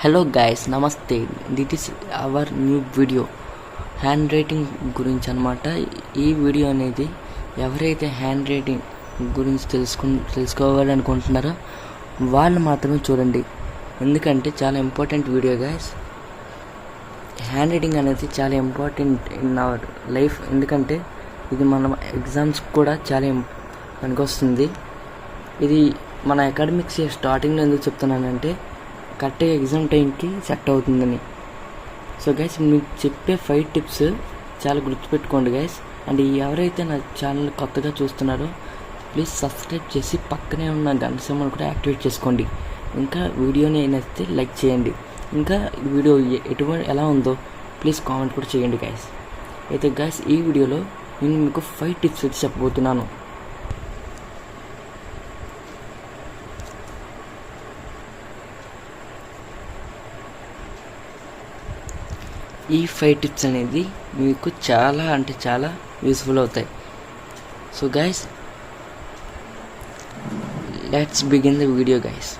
Hello guys, namaste. This is our new video hand writing అనమాట. ఈ video అనేది ఎవరైతే హ్యాండ్ రైటింగ్ గురించి తెలుసుకోవాలనుకుంటున్నారో వాళ్ళు మాత్రమే చూడండి, ఎందుకంటే చాలా important video guys. Hand writing అనేది చాలా ఇంపార్టెంట్ ఇన్ అవర్ లైఫ్, ఎందుకంటే ఇది మన ఎగ్జామ్స్ కూడా చాలా పనికొస్తుంది. ఇది మన అకాడమిక్స్ స్టార్టింగ్లో ఎందుకు చెప్తున్నానంటే కరెక్ట్గా ఎగ్జామ్ టైంకి సెట్ అవుతుందని. సో గైస్, మీకు చెప్పే 5 టిప్స్ చాలా గుర్తుపెట్టుకోండి గైస్. అండ్ ఎవరైతే నా ఛానల్ కొత్తగా చూస్తున్నారో ప్లీజ్ సబ్స్క్రైబ్ చేసి పక్కనే ఉన్న గంట సింబల్ కూడా యాక్టివేట్ చేసుకోండి. ఇంకా వీడియోని నచ్చితే లైక్ చేయండి. ఇంకా వీడియో ఎలా ఉందో ప్లీజ్ కామెంట్ కూడా చేయండి గైస్. అయితే గైస్, ఈ వీడియోలో నేను మీకు 5 టిప్స్ వచ్చి చెప్పబోతున్నాను. ఈ 5 టిప్స్ అనేది మీకు చాలా అంటే చాలా యూస్ఫుల్ అవుతాయి. So guys, let's begin the video guys.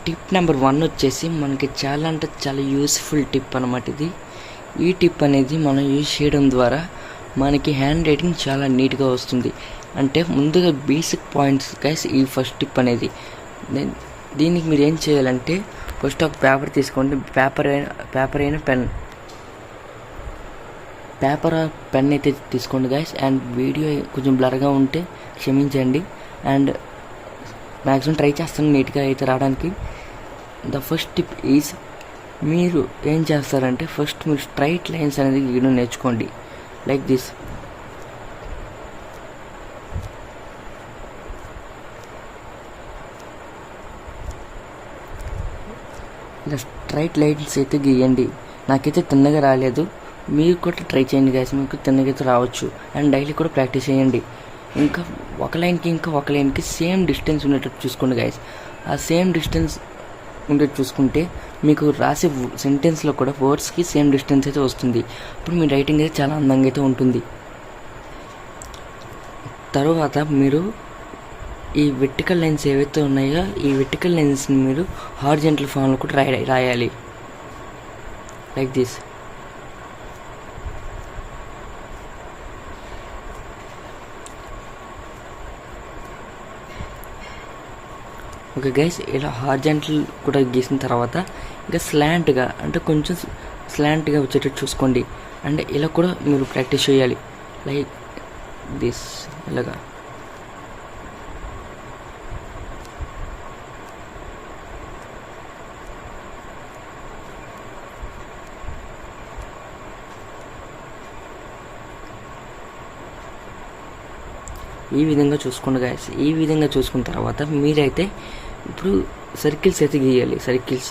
Tip number 1 వచ్చేసి మనకి చాలా అంటే చాలా యూస్ఫుల్ టిప్ అనమాట ఇది. ఈ టిప్ అనేది మనం యూజ్ చేయడం ద్వారా మనకి హ్యాండ్ రైటింగ్ చాలా నీట్గా వస్తుంది. అంటే ముందుగా బేసిక్ పాయింట్స్ గైస్. ఈ ఫస్ట్ టిప్ అనేది దీనికి మీరు ఏం చేయాలంటే ఫస్ట్ ఒక పేపర్ తీసుకోండి. పేపర్ అయినా పెన్ అయితే తీసుకోండి గైస్. అండ్ వీడియో కొంచెం బ్లర్గా ఉంటే క్షమించండి. అండ్ మ్యాక్సిమం ట్రై చేస్తాను నీట్గా అయితే రావడానికి. ద ఫస్ట్ టిప్ ఈజ్, మీరు ఏం చేస్తారంటే ఫస్ట్ మీరు స్ట్రైట్ లైన్స్ అనేది గీయడం నేర్చుకోండి. Like this. ఇలా స్ట్రైట్ లైన్స్ అయితే గీయండి. నాకైతే తిన్నగా రాలేదు, మీరు కూడా ట్రై చేయండి గైస్, మీకు తిన్నగా అయితే రావచ్చు. అండ్ డైలీ కూడా ప్రాక్టీస్ చేయండి. ఇంకా ఒక లైన్కి సేమ్ డిస్టెన్స్ ఉండేటట్టు చూసుకోండి గైస్. ఆ సేమ్ డిస్టెన్స్ ఉండేది చూసుకుంటే మీకు రాసే సెంటెన్స్లో కూడా వర్డ్స్కి సేమ్ డిస్టెన్స్ అయితే వస్తుంది. అప్పుడు మీ రైటింగ్ అయితే చాలా అందంగా అయితే ఉంటుంది. తర్వాత మీరు ఈ వెర్టికల్ లైన్స్ ఏవైతే ఉన్నాయో ఈ వెర్టికల్ లైన్స్ని మీరు హారిజాంటల్ ఫామ్లో కూడా రాయాలి. Like this. ఓకే గైస్, ఇలా హారిజాంటల్ కూడా గీసిన తర్వాత ఇంకా స్లాంట్గా అంటే కొంచెం స్లాంట్గా వచ్చేటట్టు చూసుకోండి. అండ్ ఇలా కూడా మీరు ప్రాక్టీస్ చేయాలి. Like this. ఇలాగా ఈ విధంగా చూసుకోండి గైస్. ఈ విధంగా చూసుకున్న తర్వాత మీరైతే ఇప్పుడు సర్కిల్స్ అయితే గీయాలి. సర్కిల్స్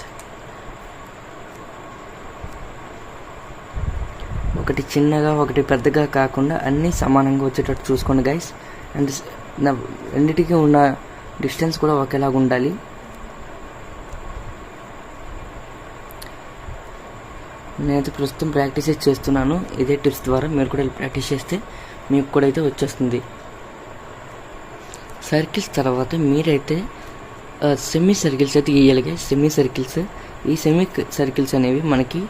ఒకటి చిన్నగా ఒకటి పెద్దగా కాకుండా అన్నీ సమానంగా వచ్చేటట్టు చూసుకోండి గైస్. అండ్ రెండింటికి ఉన్న డిస్టెన్స్ కూడా ఒకేలాగా ఉండాలి. నేనైతే ప్రస్తుతం ప్రాక్టీస్ చేస్తున్నాను. ఇదే టిప్స్ ద్వారా మీరు కూడా ప్రాక్టీస్ చేస్తే మీకు కూడా అయితే వచ్చేస్తుంది. సర్కిల్స్ తర్వాత మీరైతే సెమీ సర్కిల్స్ అయితే గీయాలి. Semi circles. ఈ సెమీ సర్కిల్స్ అనేవి మనకి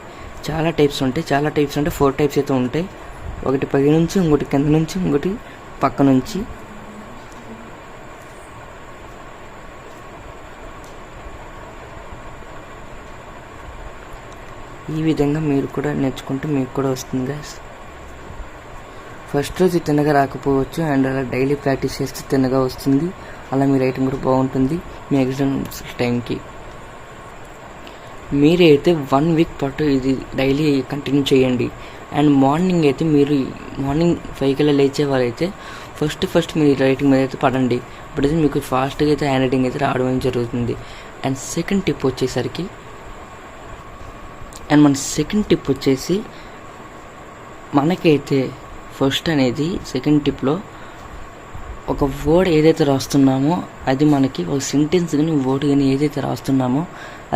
చాలా టైప్స్ ఉంటాయి. 4 టైప్స్ అయితే ఉంటాయి. ఒకటి పై నుంచి, ఇంకోటి కింద నుంచి, ఇంకోటి పక్క నుంచి. ఈ విధంగా మీరు కూడా నేర్చుకుంటే మీకు కూడా వస్తుంది గైస్. ఫస్ట్ రోజు తిన్నగా రాకపోవచ్చు, అండ్ అలా డైలీ ప్రాక్టీస్ చేస్తే తిన్నగా వస్తుంది. అలా మీ రైటింగ్ కూడా బాగుంటుంది మీ ఎగ్జామ్స్ టైంకి. మీరైతే 1 వీక్ పాటు ఇది డైలీ కంటిన్యూ చేయండి. అండ్ మార్నింగ్ అయితే మీరు మార్నింగ్ 5 కల్లా లేచేవారైతే ఫస్ట్ మీ రైటింగ్ మీద అయితే పడండి. ఇప్పుడైతే మీకు ఫాస్ట్గా అయితే హ్యాండ్ రైటింగ్ అయితే రావడం జరుగుతుంది. అండ్ సెకండ్ టిప్ వచ్చేసి మనకైతే ఫస్ట్ అనేది సెకండ్ టిప్లో ఒక వర్డ్ ఏదైతే రాస్తున్నామో అది మనకి ఒక సెంటెన్స్ కానీ వర్డ్ కానీ ఏదైతే రాస్తున్నామో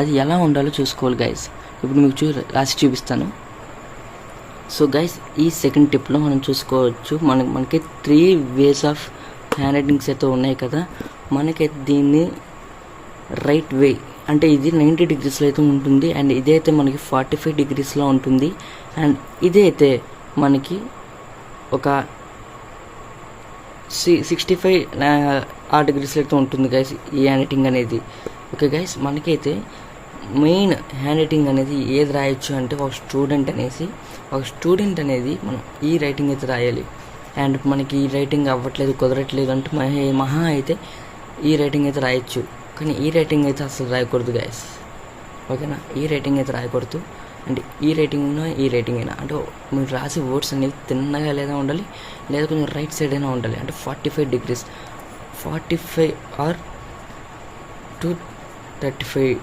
అది ఎలా ఉండాలో చూసుకోవాలి గైస్. ఇప్పుడు మీకు రాసి చూపిస్తాను. సో గైస్, ఈ సెకండ్ టిప్లో మనం చూసుకోవచ్చు మనకి 3 వేస్ ఆఫ్ హ్యాండ్ రైటింగ్స్ అయితే ఉన్నాయి కదా. మనకైతే దీన్ని రైట్ వే అంటే ఇది 90 డిగ్రీస్లో అయితే ఉంటుంది, అండ్ ఇదైతే మనకి 45 డిగ్రీస్లో ఉంటుంది, అండ్ ఇదైతే మనకి ఒక 65 ఆ డిగ్రీస్లో అయితే ఉంటుంది గైస్ ఈ హ్యాండ్ రైటింగ్ అనేది. ఓకే గైస్, మనకైతే మెయిన్ హ్యాండ్ రైటింగ్ అనేది ఏది రాయొచ్చు అంటే ఒక స్టూడెంట్ అనేది మనం ఈ రైటింగ్ అయితే రాయాలి. అండ్ మనకి ఈ రైటింగ్ అవ్వట్లేదు, కుదరట్లేదు అంటే మహా అయితే ఈ రైటింగ్ అయితే రాయొచ్చు, కానీ ఈ రైటింగ్ అయితే అసలు రాయకూడదు గైస్. ఓకేనా, ఈ రైటింగ్ అయితే రాయకూడదు. అంటే ఈ రైటింగ్ అయినా అంటే మీరు రాసే వర్డ్స్ అనేది తిన్నగా లేదా ఉండాలి, లేదా కొంచెం రైట్ సైడ్ అయినా ఉండాలి. అంటే 45 డిగ్రీస్ 45 ఆర్ టు 35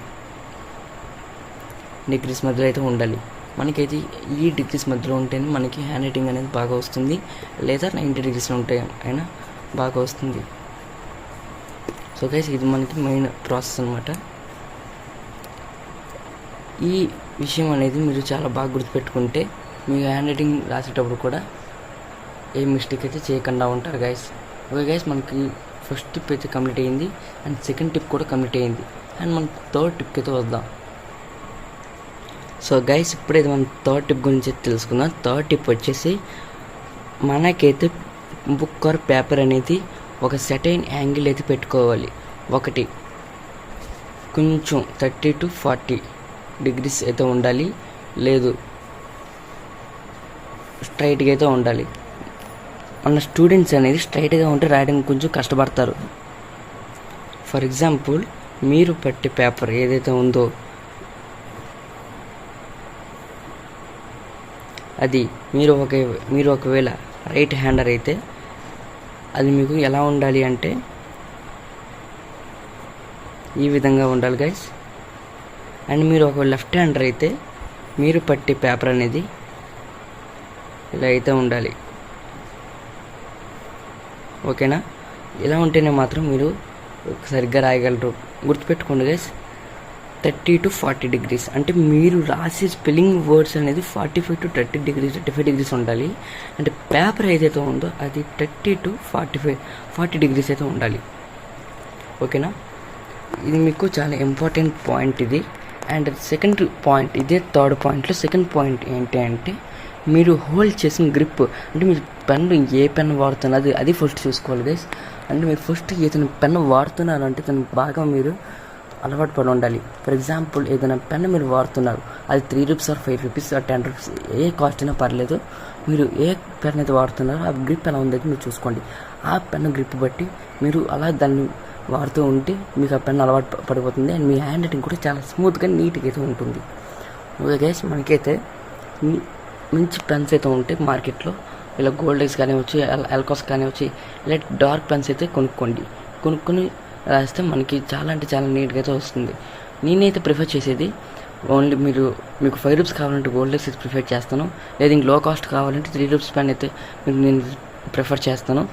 డిగ్రీస్ మధ్యలో అయితే ఉండాలి. మనకైతే ఈ డిగ్రీస్ మధ్యలో ఉంటేనే మనకి హ్యాండ్ రైటింగ్ అనేది బాగా వస్తుంది, లేదా 90 డిగ్రీస్లో ఉంటే అయినా బాగా వస్తుంది. సో గైస్, ఇది మనకి మెయిన్ ప్రాసెస్ అనమాట. ఈ విషయం అనేది మీరు చాలా బాగా గుర్తుపెట్టుకుంటే మీ హ్యాండ్ రైటింగ్ రాసేటప్పుడు కూడా ఏ మిస్టేక్ అయితే చేయకుండా ఉంటారు గైస్. ఓకే గైస్, మనకి ఫస్ట్ టిప్ అయితే కంప్లీట్ అయ్యింది, అండ్ సెకండ్ టిప్ కూడా కంప్లీట్ అయ్యింది, అండ్ మనం థర్డ్ టిప్కి అయితే వద్దాం. సో గైస్, ఇప్పుడైతే మనం థర్డ్ టిప్ గురించి తెలుసుకుందాం. థర్డ్ టిప్ వచ్చేసి మనకైతే బుక్ ఆర్ పేపర్ అనేది ఒక సెటైన్ యాంగిల్ అయితే పెట్టుకోవాలి. ఒకటి కొంచెం 30 to 40 డిగ్రీస్ అయితే ఉండాలి, లేదు స్ట్రైట్గా అయితే ఉండాలి. మన స్టూడెంట్స్ అనేది స్ట్రైట్గా ఉంటే రాయడానికి కొంచెం కష్టపడతారు. ఫర్ ఎగ్జాంపుల్, మీరు పట్టే పేపర్ ఏదైతే ఉందో అది మీరు ఒకవేళ రైట్ హ్యాండర్ అయితే అది మీకు ఎలా ఉండాలి అంటే ఈ విధంగా ఉండాలి గైస్. అండ్ మీరు ఒక లెఫ్ట్ హ్యాండర్ అయితే మీరు పట్టే పేపర్ అనేది ఇలా అయితే ఉండాలి. ఓకేనా, ఇలా ఉంటేనే మాత్రం మీరు సరిగ్గా రాయగలరు. గుర్తుపెట్టుకోండి గైస్, 30 to 40 డిగ్రీస్ అంటే మీరు రాసే స్పెల్లింగ్ వర్డ్స్ అనేది 45 to 30 డిగ్రీస్ 35 డిగ్రీస్ ఉండాలి. అంటే పేపర్ ఏదైతే ఉందో అది 30 to 40 డిగ్రీస్ అయితే ఉండాలి. ఓకేనా, ఇది మీకు చాలా ఇంపార్టెంట్ పాయింట్ ఇది. అండ్ సెకండ్ పాయింట్, ఇదే థర్డ్ పాయింట్లో సెకండ్ పాయింట్ ఏంటి అంటే మీరు హోల్డ్ చేసిన గ్రిప్, అంటే మీరు పెన్ను ఏ పెన్ వాడుతున్నారు అది ఫస్ట్ చూసుకోవాలి గైస్. అంటే మీరు ఫస్ట్ ఏదైనా పెన్ వాడుతున్నారంటే దాన్ని బాగా మీరు అలవాటు పడి ఉండాలి. ఫర్ ఎగ్జాంపుల్, ఏదైనా పెన్ మీరు వాడుతున్నారు, అది 3 rupees or 5 rupees or 10 rupees A cost అయినా పర్లేదు, మీరు ఏ పెన్ అయితే వాడుతున్నారో ఆ గ్రిప్ ఎలా ఉందైతే మీరు చూసుకోండి. ఆ పెన్ గ్రిప్ బట్టి మీరు అలా దాన్ని వాడుతూ ఉంటే మీకు ఆ పెన్ అలవాటు పడిపోతుంది, అండ్ మీ హ్యాండ్ రైటింగ్ కూడా చాలా స్మూత్గా నీట్గా అయితే ఉంటుంది. ఓకే గైస్, మనకైతే మంచి పెన్స్ అయితే ఉంటాయి మార్కెట్లో, ఇలా గోల్డెక్స్ కానివచ్చు, ఎల్కాస్ కానివచ్చు, ఇలా డార్క్ పెన్స్ అయితే కొనుక్కొని రాస్తే మనకి చాలా అంటే చాలా నీట్గా అయితే వస్తుంది. నేనైతే ప్రిఫర్ చేసేది ఓన్లీ మీకు 5 రూపీస్ కావాలంటే గోల్డెక్స్ ప్రిఫర్ చేస్తాను, లేదా ఇంక లో కాస్ట్ కావాలంటే 3 రూపీస్ పెన్ అయితే నేను ప్రిఫర్ చేస్తాను.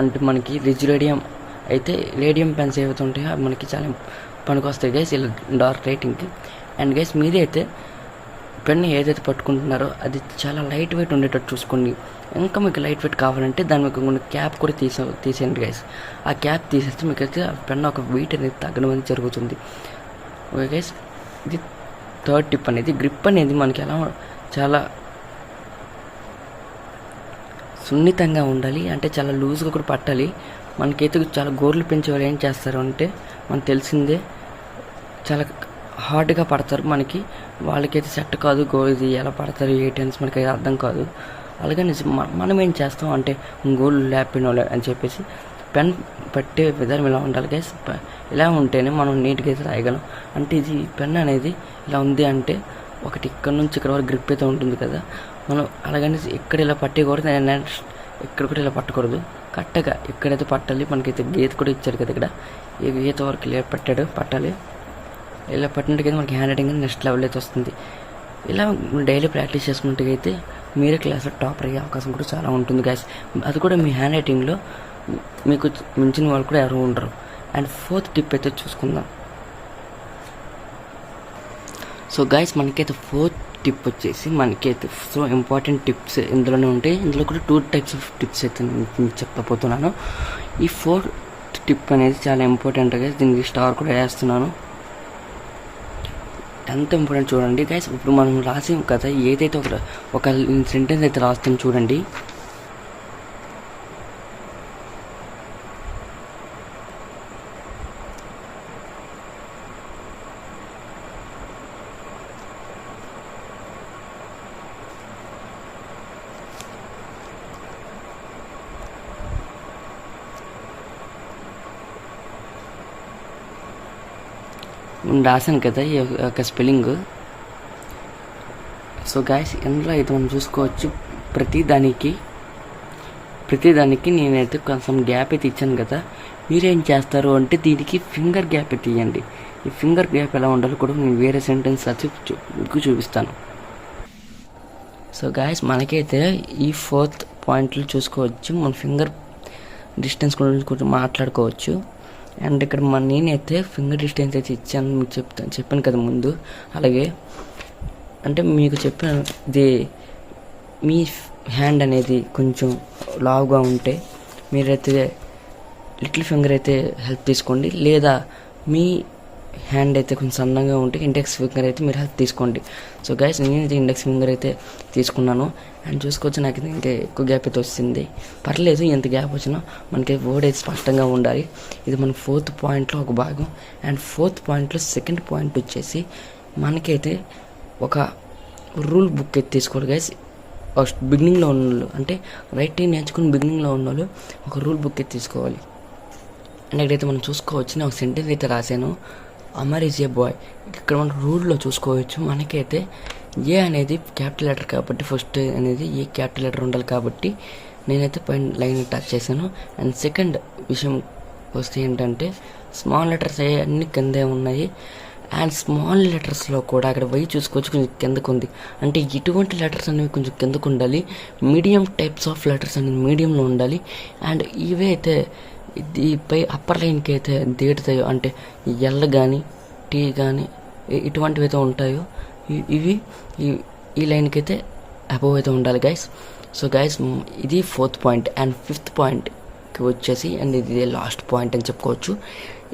అంటే మనకి రేడియం అయితే రేడియం పెన్స్ ఏవైతే ఉంటాయో అవి మనకి చాలా పనికి వస్తాయి గైస్ ఇలా డార్క్ రైటింగ్కి. అండ్ గైస్, మీరైతే పెన్ ఏదైతే పట్టుకుంటున్నారో అది చాలా లైట్ వెయిట్ ఉండేటట్టు చూసుకోండి. ఇంకా మీకు లైట్ వెయిట్ కావాలంటే దాని మీకు క్యాప్ కూడా తీసేయండి గైస్. ఆ క్యాప్ తీసేస్తే మీకు అయితే ఆ పెన్ ఒక వెయిట్ అనేది తగ్గడం అనేది జరుగుతుంది. ఓకే గైస్, ఇది థర్డ్ టిప్ అనేది. గ్రిప్ అనేది మనకి ఎలా చాలా సున్నితంగా ఉండాలి, అంటే చాలా లూజ్గా కూడా పట్టాలి. మనకైతే చాలా గోర్లు పెంచే వాళ్ళు ఏం చేస్తారు అంటే మనకు తెలిసిందే, చాలా హార్డ్గా పడతారు. వాళ్ళకైతే సెట్ కాదు, ఇది ఎలా పడతారు ఏ టెన్స్ మనకి అర్థం కాదు. అలాగే మనం ఏం చేస్తాం అంటే గోల్డ్ ల్యాపినో అని చెప్పేసి పెన్ పట్టే విధానం ఇలా ఉండాలి గైస్. ఇలా ఉంటేనే మనం నీట్గా అయితే రాయగలం. అంటే ఇది పెన్ అనేది ఇలా ఉంది అంటే ఒకటి ఇక్కడ నుంచి ఇక్కడ వరకు గ్రిప్ అయితే ఉంటుంది కదా, మనం అలాగని ఇక్కడ ఇలా పట్టకూడదు, ఇక్కడ కూడా ఇలా పట్టకూడదు. కరెక్ట్గా ఎక్కడైతే పట్టాలి, మనకైతే గీత కూడా ఇచ్చారు కదా, ఇక్కడ ఈ గీత వరకు ఇలా పట్టాలి. ఇలా పట్టినట్టుగా మనకి హ్యాండ్ రైటింగ్ నెక్స్ట్ లెవెల్ అయితే వస్తుంది. ఇలా డైలీ ప్రాక్టీస్ చేసుకున్నట్టుగైతే మీరే క్లాస్లో టాపర్ అయ్యే అవకాశం కూడా చాలా ఉంటుంది గైస్. అది కూడా మీ హ్యాండ్ రైటింగ్లో మీకు మించిన వాళ్ళు కూడా ఎవరు ఉండరు. అండ్ ఫోర్త్ టిప్ అయితే చూసుకుందాం. సో గైస్, మనకైతే ఫోర్త్ టిప్ వచ్చేసి మనకైతే సో ఇంపార్టెంట్ టిప్స్ ఇందులోనే ఉంటాయి. ఇందులో కూడా 2 types ఆఫ్ టిప్స్ అయితే నేను చెప్పబోతున్నాను. ఈ 4th టిప్ అనేది చాలా ఇంపార్టెంట్ గైస్, దీనికి స్టార్ కూడా వేస్తున్నాను. ఎంత ఇంపార్టెంట్ చూడండి గైస్. ఇప్పుడు మనం రాసాం కదా, ఏదైతే ఒక సెంటెన్స్ అయితే రాస్తాం చూడండి. రాశాను కదా ఈ యొక్క స్పెల్లింగ్. సో గాయస్, ఇందులో అయితే మనం చూసుకోవచ్చు ప్రతిదానికి నేనైతే కొంచెం గ్యాప్ అయితే ఇచ్చాను కదా. మీరేం చేస్తారు అంటే దీనికి ఫింగర్ గ్యాప్ అయితే ఇవ్వండి. ఈ ఫింగర్ గ్యాప్ ఎలా ఉండాలో కూడా నేను వేరే సెంటెన్స్ వచ్చి మీకు చూపిస్తాను. సో గాయస్, మనకైతే ఈ 4th పాయింట్లు చూసుకోవచ్చు. మన ఫింగర్ డిస్టెన్స్ గురించి కొంచెం మాట్లాడుకోవచ్చు. అండ్ ఇక్కడ నేనైతే ఫింగర్ డిస్టెన్స్ అయితే ఇచ్చాను మీకు చెప్పాను కదా ముందు. అలాగే అంటే మీకు చెప్పాను, ఇది మీ హ్యాండ్ అనేది కొంచెం లావుగా ఉంటే మీరైతే లిటిల్ ఫింగర్ అయితే హెల్ప్ తీసుకోండి. లేదా మీ హ్యాండ్ అయితే కొంచెం సన్నగా ఉంటే ఇండెక్స్ ఫింగర్ అయితే మీరు హెల్ప్ తీసుకోండి. సో గైస్, నేనైతే ఇండెక్స్ ఫింగర్ అయితే తీసుకున్నాను. అండ్ చూసుకోవచ్చు, నాకు ఇంకా ఎక్కువ గ్యాప్ అయితే వస్తుంది. పర్లేదు, ఎంత గ్యాప్ వచ్చినా మనకి వర్డ్ అయితే స్పష్టంగా ఉండాలి. ఇది మన 4th పాయింట్లో ఒక భాగం. అండ్ 4th పాయింట్లో 2nd పాయింట్ వచ్చేసి మనకైతే ఒక రూల్ బుక్ అయితే తీసుకోవాలి గైస్. ఫస్ట్ బిగినింగ్లో ఉన్న వాళ్ళు, అంటే రైటింగ్ నేర్చుకుని బిగినింగ్లో ఉన్న వాళ్ళు ఒక రూల్ బుక్ అయితే తీసుకోవాలి. అండ్ ఇక్కడైతే మనం చూసుకోవచ్చు, నేను ఒక సెంటెన్స్ అయితే రాశాను, అమర్ ఈజ్ ఏ బాయ్. ఇక్కడ మనం రూల్లో చూసుకోవచ్చు, మనకైతే ఏ అనేది క్యాపిటల్ లెటర్ కాబట్టి ఫస్ట్ అనేది ఏ క్యాపిటల్ లెటర్ ఉండాలి కాబట్టి నేనైతే పైన లైన్ టచ్ చేశాను. అండ్ సెకండ్ విషయం వస్తే ఏంటంటే స్మాల్ లెటర్స్ అన్నీ కిందే ఉన్నాయి. అండ్ స్మాల్ లెటర్స్లో కూడా అక్కడ వై చూసుకోవచ్చు, కొంచెం కిందకు ఉంది. అంటే ఇటువంటి లెటర్స్ అనేవి కొంచెం కిందకు ఉండాలి. మీడియం టైప్స్ ఆఫ్ లెటర్స్ అనేది మీడియంలో ఉండాలి. అండ్ ఇవే అయితే పై అప్పర్ లైన్కి అయితే దేటుతాయో, అంటే ఎల్ కానీ టీ కానీ ఇటువంటివి అయితే ఉంటాయో ఇవి ఈ లైన్కి అయితే అబవ్ అయితే ఉండాలి గైస్. సో గైస్, ఇది 4th పాయింట్. అండ్ 5th పాయింట్కి వచ్చేసి, అండ్ ఇది లాస్ట్ పాయింట్ అని చెప్పుకోవచ్చు.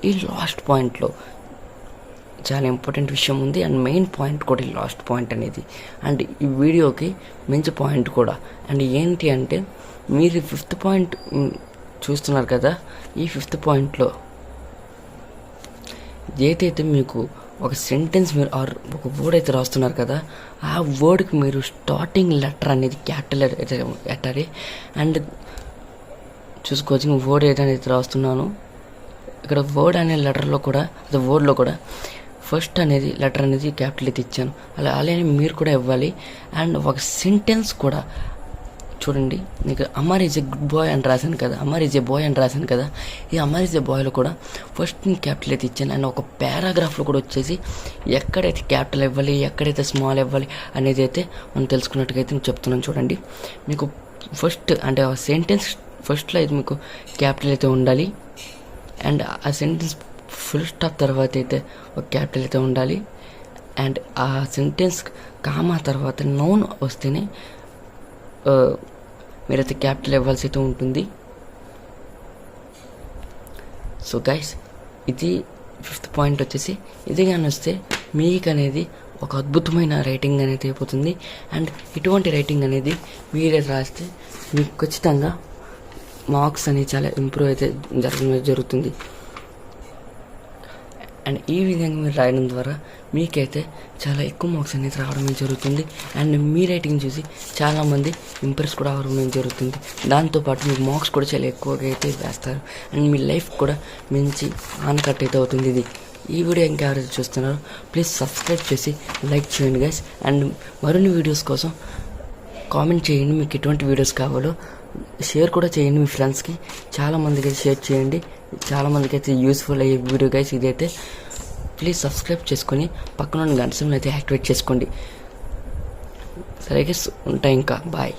ఈ లాస్ట్ పాయింట్లో చాలా ఇంపార్టెంట్ విషయం ఉంది. అండ్ మెయిన్ పాయింట్ కూడా ఈ లాస్ట్ పాయింట్ అనేది, అండ్ ఈ వీడియోకి మంచి పాయింట్ కూడా. అండ్ ఏంటి అంటే, మీరు 5th పాయింట్ చూస్తున్నారు కదా, ఈ 5th పాయింట్లో ఏదైతే మీకు ఒక సెంటెన్స్ మీరు ఆర్ ఒక వర్డ్ అయితే రాస్తున్నారు కదా, ఆ వర్డ్కి మీరు స్టార్టింగ్ లెటర్ అనేది క్యాపిటల్ అయితే పెట్టాలి. అండ్ చూసుకోవచ్చు, వర్డ్ ఏదైతే రాస్తున్నాను ఇక్కడ వర్డ్ అనే లెటర్లో కూడా, వర్డ్లో కూడా ఫస్ట్ అనేది లెటర్ అనేది క్యాపిటల్ అయితే ఇచ్చాను. అలానే మీరు కూడా ఇవ్వాలి. అండ్ ఒక సెంటెన్స్ కూడా చూడండి, నీకు Amar is a good boy అని రాశాను కదా, అమర్ ఈజ్ ఏ బాయ్ అని రాశాను కదా, ఈ అమర్ ఈజ్ ఏ బాయ్లో కూడా ఫస్ట్ నేను క్యాపిటల్ అయితే ఇచ్చాను. అండ్ ఒక పారాగ్రాఫ్లో కూడా వచ్చేసి ఎక్కడైతే క్యాపిటల్ ఇవ్వాలి, ఎక్కడైతే స్మాల్ ఇవ్వాలి అనేది అయితే మనం తెలుసుకున్నట్టుగా నేను చెప్తున్నాను. చూడండి, మీకు ఫస్ట్ అంటే ఆ సెంటెన్స్ ఫస్ట్లో అయితే మీకు క్యాపిటల్ అయితే ఉండాలి. అండ్ ఆ సెంటెన్స్ ఫుల్ స్టాప్ తర్వాత అయితే ఒక క్యాపిటల్ అయితే ఉండాలి. అండ్ ఆ సెంటెన్స్ కామా తర్వాత నౌన్ వస్తేనే మీరైతే క్యాపిటల్ ఇవ్వాల్సి అయితే ఉంటుంది. సో గైస్, ఇది 5th పాయింట్ వచ్చేసి ఇది కానీ వస్తే మీకు అనేది ఒక అద్భుతమైన రైటింగ్ అనేది అయిపోతుంది. అండ్ ఇటువంటి రైటింగ్ అనేది మీరే రాస్తే మీకు ఖచ్చితంగా మార్క్స్ అనేది చాలా ఇంప్రూవ్ అయితే జరుగుతుంది. అండ్ ఈ విధంగా మీరు రాయడం ద్వారా మీకైతే చాలా ఎక్కువ మార్క్స్ అనేది రావడం జరుగుతుంది. అండ్ మీ రైటింగ్ చూసి చాలామంది ఇంప్రెస్ కూడా అవ్వడం జరుగుతుంది. దాంతోపాటు మీకు మార్క్స్ కూడా చాలా ఎక్కువగా అయితే వేస్తారు. అండ్ మీ లైఫ్ కూడా మంచి ఆనకట్ట అయితే అవుతుంది. ఇది ఈ వీడియో ఇంకా ఎవరైతే చూస్తున్నారో ప్లీజ్ సబ్స్క్రైబ్ చేసి లైక్ చేయండి గైస్. అండ్ మరిన్ని వీడియోస్ కోసం కామెంట్ చేయండి, మీకు ఎటువంటి వీడియోస్ కావాలో. షేర్ కూడా చేయండి మీ ఫ్రెండ్స్కి, చాలామందికి అయితే షేర్ చేయండి. చాలామందికి అయితే యూస్ఫుల్ అయ్యే వీడియో గైస్ ఇదైతే. ప్లీజ్ సబ్స్క్రైబ్ చేసుకొని పక్కన ఉన్న గంట సింబల్ అయితే యాక్టివేట్ చేసుకోండి. సరే గైస్, ఉంటాయి ఇంకా బాయ్.